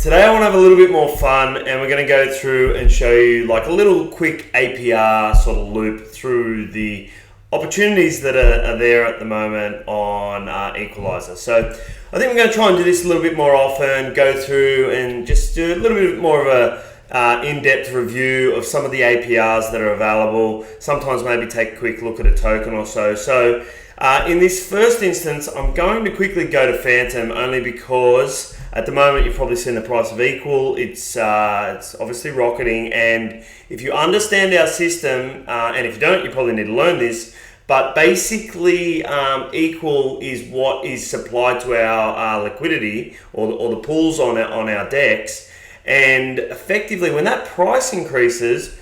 Today I want to have a little bit more fun, and we're going to go through and show you like a little quick APR sort of loop through the opportunities that are there at the moment on Equalizer. So I think we're going to try and do this a little bit more often, go through and just do a little bit more of a in-depth review of some of the APRs that are available, sometimes maybe take a quick look at a token or so. So in this first instance, I'm going to quickly go to Fantom only because at the moment you've probably seen the price of Equal. It's obviously rocketing, and if you understand our system, and if you don't, you probably need to learn this, but basically Equal is what is supplied to our liquidity or the pools on our DEX, and effectively when that price increases,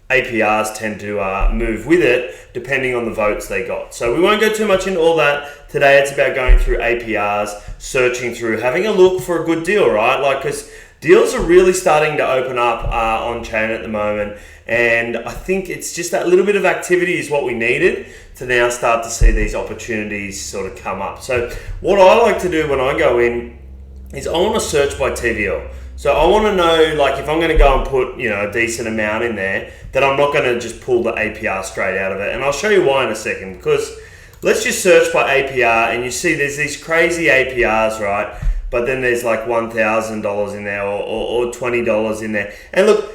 APRs tend to move with it depending on the votes they got. So we won't go too much into all that. Today it's about going through APRs, searching through, having a look for a good deal, right? Like, because deals are really starting to open up on chain at the moment, and I think it's just that little bit of activity is what we needed to now start to see these opportunities sort of come up. So what I like to do when I go in is I want to search by TVL. So I want to know, like, if I'm going to go and put, a decent amount in there, that I'm not going to just pull the APR straight out of it. And I'll show you why in a second, because let's just search by APR and you see there's these crazy APRs, right? But then there's like $1,000 in there or $20 in there. And look,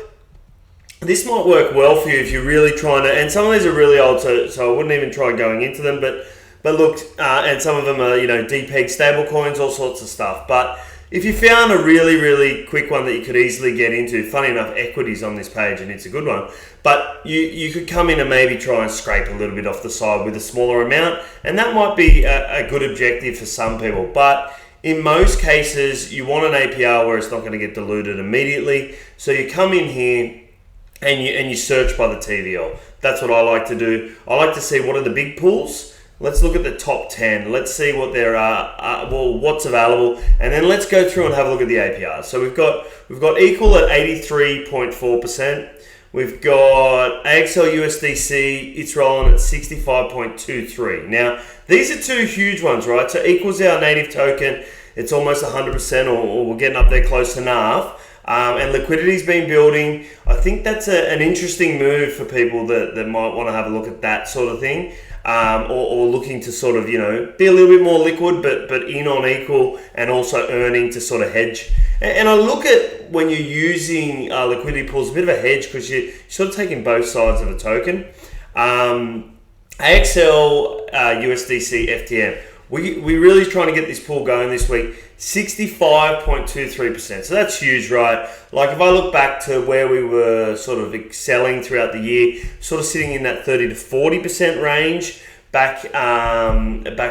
this might work well for you if you're really trying to, and some of these are really old, so I wouldn't even try going into them, but look, and some of them are, depeg stable coins, all sorts of stuff. But if you found a really, really quick one that you could easily get into, funny enough, equity's on this page and it's a good one, but you could come in and maybe try and scrape a little bit off the side with a smaller amount, and that might be a good objective for some people. But in most cases, you want an APR where it's not going to get diluted immediately. So you come in here and you search by the TVL. That's what I like to do. I like to see what are the big pools. Let's look at the top 10. Let's see what there are, what's available, and then let's go through and have a look at the APRs. So we've got Equal at 83.4%. We've got AXL USDC, it's rolling at 65.23. Now, these are two huge ones, right? So Equal's our native token. It's almost 100%, or we're getting up there close enough. And liquidity's been building. I think that's an interesting move for people that might want to have a look at that sort of thing. Or looking to sort of, be a little bit more liquid, but in on Equal, and also earning to sort of hedge. And I look at when you're using liquidity pools, a bit of a hedge because you're sort of taking both sides of a token. AXL USDC FTM. We really trying to get this pool going this week. 65.23%. So that's huge, right? Like if I look back to where we were sort of excelling throughout the year, sort of sitting in that 30 to 40% range back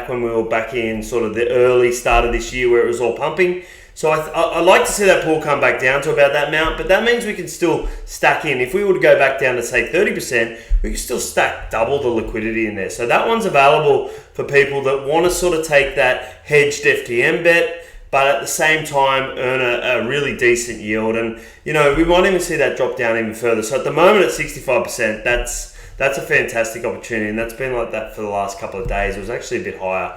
when we were back in sort of the early start of this year where it was all pumping. So I like to see that pool come back down to about that amount, but that means we can still stack in. If we were to go back down to say 30%, we can still stack double the liquidity in there. So that one's available for people that want to sort of take that hedged FTM bet, but at the same time earn a really decent yield. And, we might even see that drop down even further. So at the moment at 65%, that's a fantastic opportunity, and that's been like that for the last couple of days. It was actually a bit higher.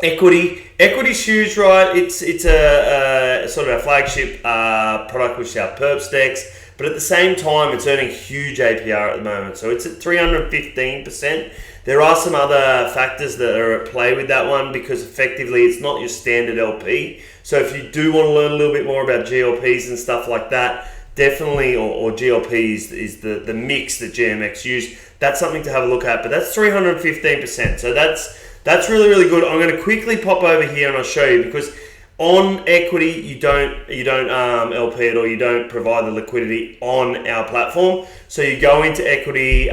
Equity's huge, right? It's a sort of our flagship product, which is our Perps DEX, but at the same time, it's earning huge APR at the moment. So it's at 315%. There are some other factors that are at play with that one because effectively it's not your standard LP. So if you do want to learn a little bit more about GLPs and stuff like that, definitely, or GLPs is the mix that GMX use. That's something to have a look at, but that's 315%. So that's really, really good. I'm going to quickly pop over here and I'll show you, because on equity, you don't LP it, or you don't provide the liquidity on our platform. So you go into equity,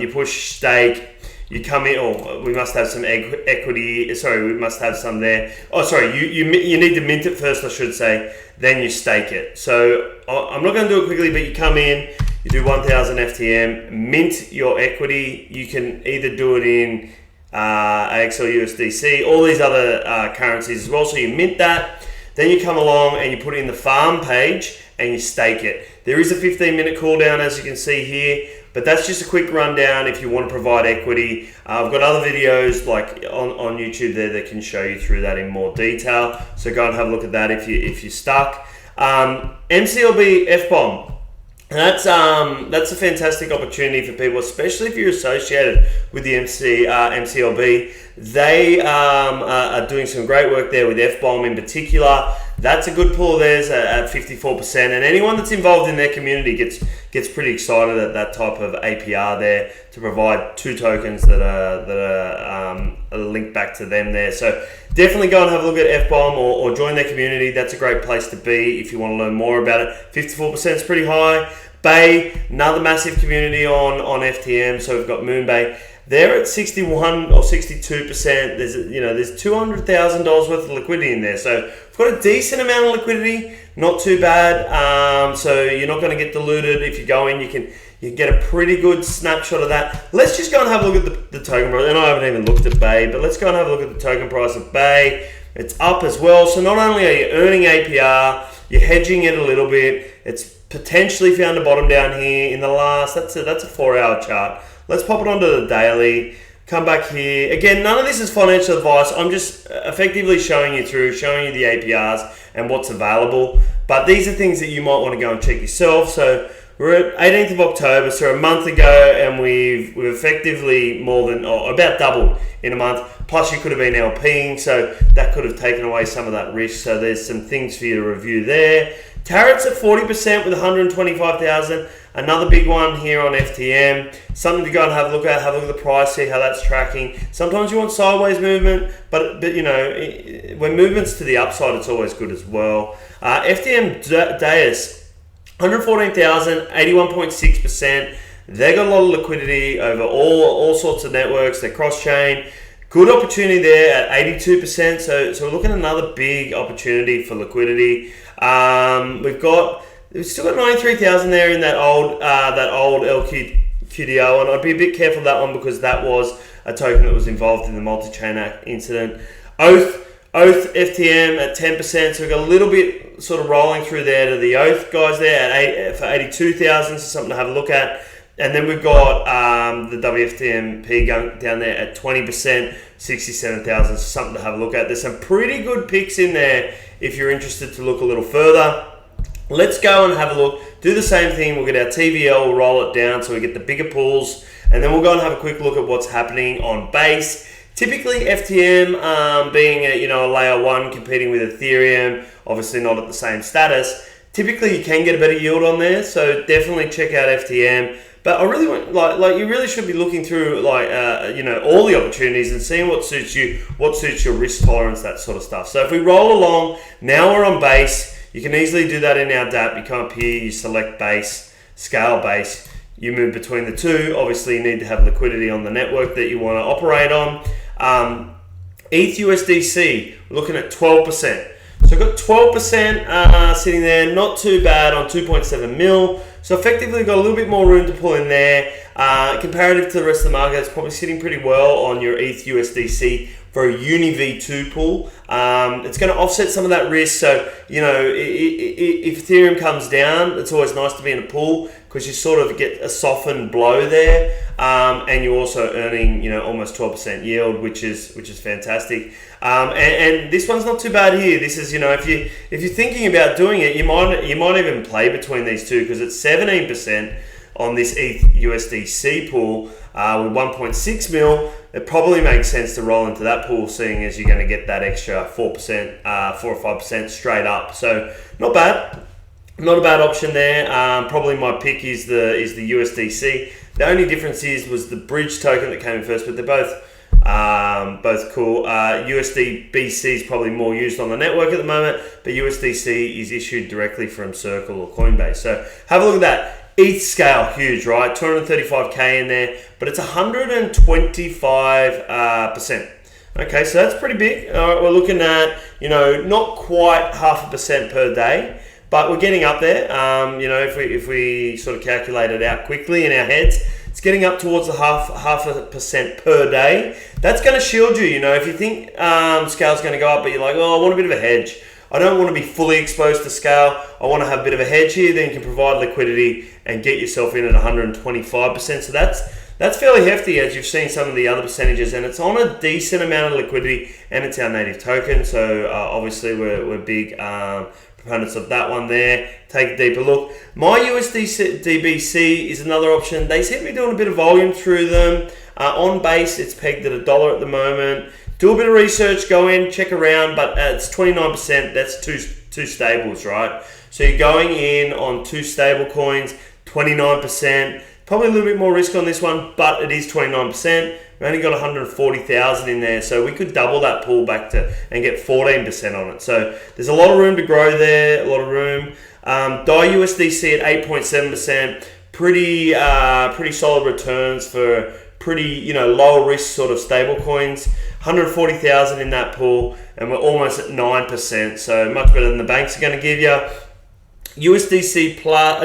you push stake, you come in, or we must have some equity. Sorry, we must have some there. Oh, sorry, you need to mint it first, I should say. Then you stake it. So I'm not going to do it quickly, but you come in, you do 1,000 FTM, mint your equity. You can either do it in AXL USDC, all these other currencies as well. So you mint that, then you come along and you put it in the farm page and you stake it. There is a 15-minute cooldown, as you can see here. But that's just a quick rundown if you want to provide equity. I've got other videos like on YouTube there that can show you through that in more detail. So go and have a look at that if you're stuck. MCLB F-bomb. That's a fantastic opportunity for people, especially if you're associated with the MCLB. They are doing some great work there with F-bomb in particular. That's a good pool of theirs at 54%, and anyone that's involved in their community gets pretty excited at that type of APR there to provide 2 tokens that are linked back to them there. So definitely go and have a look at F-bomb or join their community. That's a great place to be if you want to learn more about it. 54% is pretty high. Bay, another massive community on FTM. So we've got Moonbay. They're at 61 or 62%. There's $200,000 worth of liquidity in there. So we've got a decent amount of liquidity, not too bad. So you're not going to get diluted if you go in. You can get a pretty good snapshot of that. Let's just go and have a look at the token price. And I haven't even looked at Bay, but let's go and have a look at the token price of Bay. It's up as well. So not only are you earning APR, you're hedging it a little bit. It's potentially found a bottom down here in the last. That's a 4-hour chart. Let's pop it onto the daily. Come back here. Again, none of this is financial advice. I'm just effectively showing you the APRs and what's available. But these are things that you might want to go and check yourself. So we're at 18th of October, so a month ago, and we've effectively about doubled in a month. Plus, you could have been LPing, so that could have taken away some of that risk. So there's some things for you to review there. Tarot's at 40% with 125,000. Another big one here on FTM. Something to go and have a look at. Have a look at the price, see how that's tracking. Sometimes you want sideways movement, but when movement's to the upside, it's always good as well. FTM Deus, 114,000, 81.6%. They got a lot of liquidity over all sorts of networks. They're cross-chain. Good opportunity there at 82%. So we're looking at another big opportunity for liquidity. We've still got 93,000 there in that old LQDO, and I'd be a bit careful of that one because that was a token that was involved in the multi-chain incident. Oath FTM at 10%, so we've got a little bit sort of rolling through there to the Oath guys there for 82,000, so something to have a look at. And then we've got the WFTMP down there at 20%, 67,000, so something to have a look at. There's some pretty good picks in there if you're interested to look a little further. Let's go and have a look. Do the same thing. We'll get our TVL, we'll roll it down so we get the bigger pools, and then we'll go and have a quick look at what's happening on Base. Typically, FTM being a layer 1 competing with Ethereum, obviously not at the same status. Typically, you can get a better yield on there, so definitely check out FTM. But I really want, you really should be looking through, all the opportunities and seeing what suits you, what suits your risk tolerance, that sort of stuff. So if we roll along, now we're on Base. You can easily do that in our DApp. You come up here, you select Base, scale Base. You move between the two. Obviously, you need to have liquidity on the network that you want to operate on. ETH USDC, we're looking at 12%. So I've got 12% sitting there, not too bad on 2.7 mil. So effectively got a little bit more room to pull in there. Comparative to the rest of the market, it's probably sitting pretty well on your ETH USDC for a Uni V2 pool. It's going to offset some of that risk. So, if Ethereum comes down, it's always nice to be in a pool because you sort of get a softened blow there. And you're also earning, almost 12% yield, which is fantastic. And this one's not too bad here. This is, if you're thinking about doing it, you might even play between these two because it's 17% on this ETH USDC pool with 1.6 mil. It probably makes sense to roll into that pool, seeing as you're going to get that extra 4%, 4 or 5% straight up. So not bad. Not a bad option there. Probably my pick is the USDC. The only difference was the bridge token that came in first, but they're both cool. USD BC is probably more used on the network at the moment, but USDC is issued directly from Circle or Coinbase. So have a look at that. ETH scale, huge, right? 235k in there, but it's 125%. Okay, so that's pretty big. All right, we're looking at, not quite 0.5% per day, but we're getting up there. If we sort of calculate it out quickly in our heads, it's getting up towards the 0.5% per day. That's going to shield you. If you think scale's going to go up, but you're like, oh, I want a bit of a hedge. I don't want to be fully exposed to scale. I want to have a bit of a hedge here. Then you can provide liquidity and get yourself in at 125%. So that's fairly hefty, as you've seen some of the other percentages, and it's on a decent amount of liquidity, and it's our native token. So obviously we're big proponents of that one there. Take a deeper look. My USDBC is another option. They seem to be doing a bit of volume through them. On base, it's pegged at $1 at the moment. Do a bit of research, go in, check around, but it's 29%. That's two stables, right? So you're going in on two stable coins, 29%. Probably a little bit more risk on this one, but it is 29%. We only got 140,000 in there, so we could double that pool back to and get 14% on it. So there's a lot of room to grow there, a lot of room. DAI USDC at 8.7%, pretty solid returns for pretty lower risk sort of stable coins. 140,000 in that pool, and we're almost at 9%, so much better than the banks are going to give you. USD plus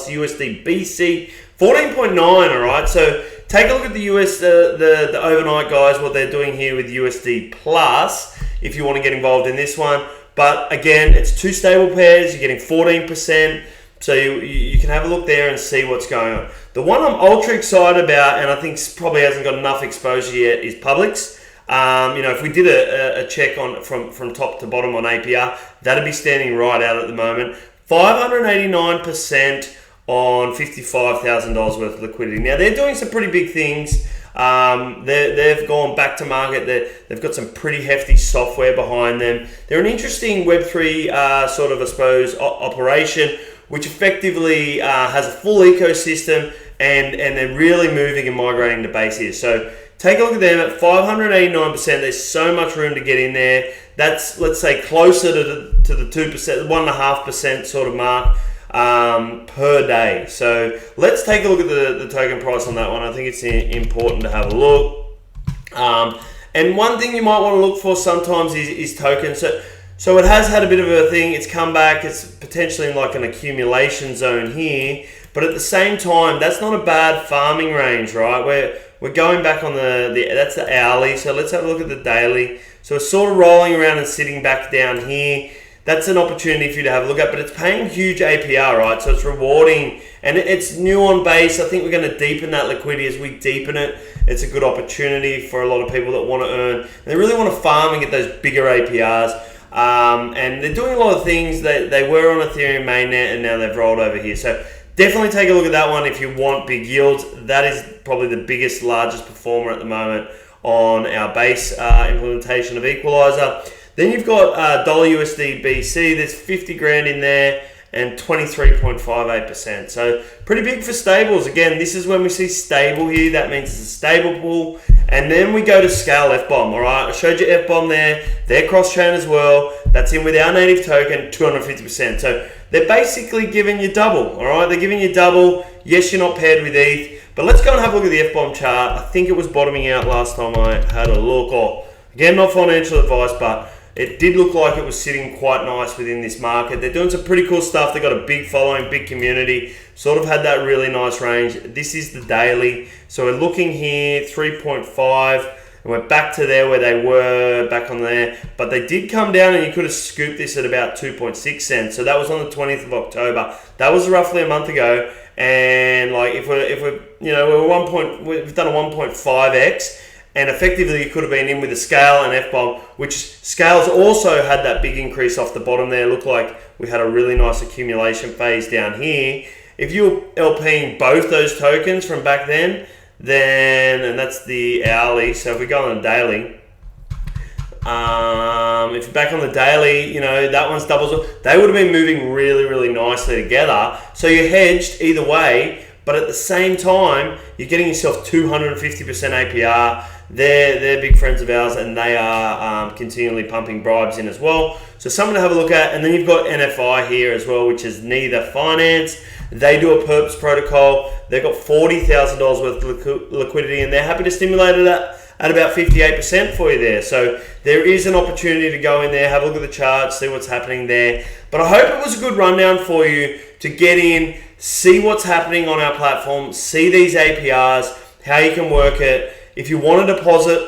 USDBC 14.9. All right, so take a look at the the overnight guys, what they're doing here with USD plus if you want to get involved in this one. But again, it's two stable pairs. You're getting 14%, so you can have a look there and see what's going on. The one I'm ultra excited about, and I think probably hasn't got enough exposure yet, is Publix. If we did a check on from top to bottom on APR, that'd be standing right out at the moment. 589% on $55,000 worth of liquidity. Now they're doing some pretty big things. They've gone back to market. They've got some pretty hefty software behind them. They're an interesting Web3 sort of, I suppose, operation, which effectively has a full ecosystem, and they're really moving and migrating to base here. So take a look at them at 589%. There's so much room to get in there. That's, let's say, closer to the 2%, 1.5% sort of mark per day. So let's take a look at the token price on that one. I think it's important to have a look. And one thing you might want to look for sometimes is tokens. So it has had a bit of a thing. It's come back. It's potentially in like an accumulation zone here. But at the same time, that's not a bad farming range, right? We're going back on that's the hourly. So let's have a look at the daily. So it's sort of rolling around and sitting back down here. That's an opportunity for you to have a look at, but it's paying huge APR, right? So it's rewarding, and it's new on base. I think we're going to deepen that liquidity. As we deepen it, it's a good opportunity for a lot of people that want to earn. And they really want to farm and get those bigger APRs. And they're doing a lot of things. They were on Ethereum mainnet, and now they've rolled over here. So definitely take a look at that one if you want big yields. That is probably the biggest, largest performer at the moment on our base implementation of Equalizer. Then you've got dollar USD BC. There's 50 grand in there and 23.58%. So pretty big for stables. Again, this is when we see stable here. That means it's a stable pool. And then we go to scale FBOM. All right, I showed you FBOM there. They're cross-chain as well. That's in with our native token, 250%. So they're basically giving you double. All right, they're giving you double. Yes, you're not paired with ETH. But let's go and have a look at the FBOM chart. I think it was bottoming out last time I had a look. Or again, not financial advice, but it did look like it was sitting quite nice within this market. They're doing some pretty cool stuff. They've got a big following, big community. Sort of had that really nice range. This is the daily. So we're looking here, 3.5. And we're back to there where they were, back on there. But they did come down, and you could have scooped this at about 2.6 cents. So that was on the 20th of October. That was roughly a month ago. And like if we're we've done a 1.5x. And effectively, you could have been in with a scale and FBOM, which scales also had that big increase off the bottom there. Looked like we had a really nice accumulation phase down here. If you're LPing both those tokens from back then, and that's the hourly. So if we go on the daily, if you're back on the daily, that one's doubles. They would have been moving really, really nicely together. So you're hedged either way, but at the same time, you're getting yourself 250% APR. They're big friends of ours, and they are continually pumping bribes in as well. So something to have a look at. And then you've got NFI here as well, which is Neither Finance. They do a perps protocol. They've got $40,000 worth of liquidity, and they're happy to stimulate it at about 58% for you there. So there is an opportunity to go in there, have a look at the chart, see what's happening there. But I hope it was a good rundown for you to get in, see what's happening on our platform, see these APRs, how you can work it. If you want to deposit,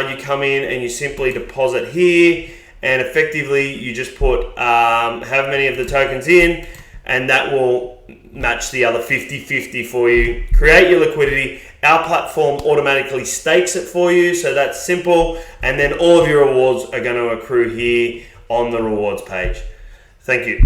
you come in and you simply deposit here, and effectively you just put how many of the tokens in, and that will match the other 50-50 for you. Create your liquidity. Our platform automatically stakes it for you, so that's simple, and then all of your rewards are going to accrue here on the rewards page. Thank you.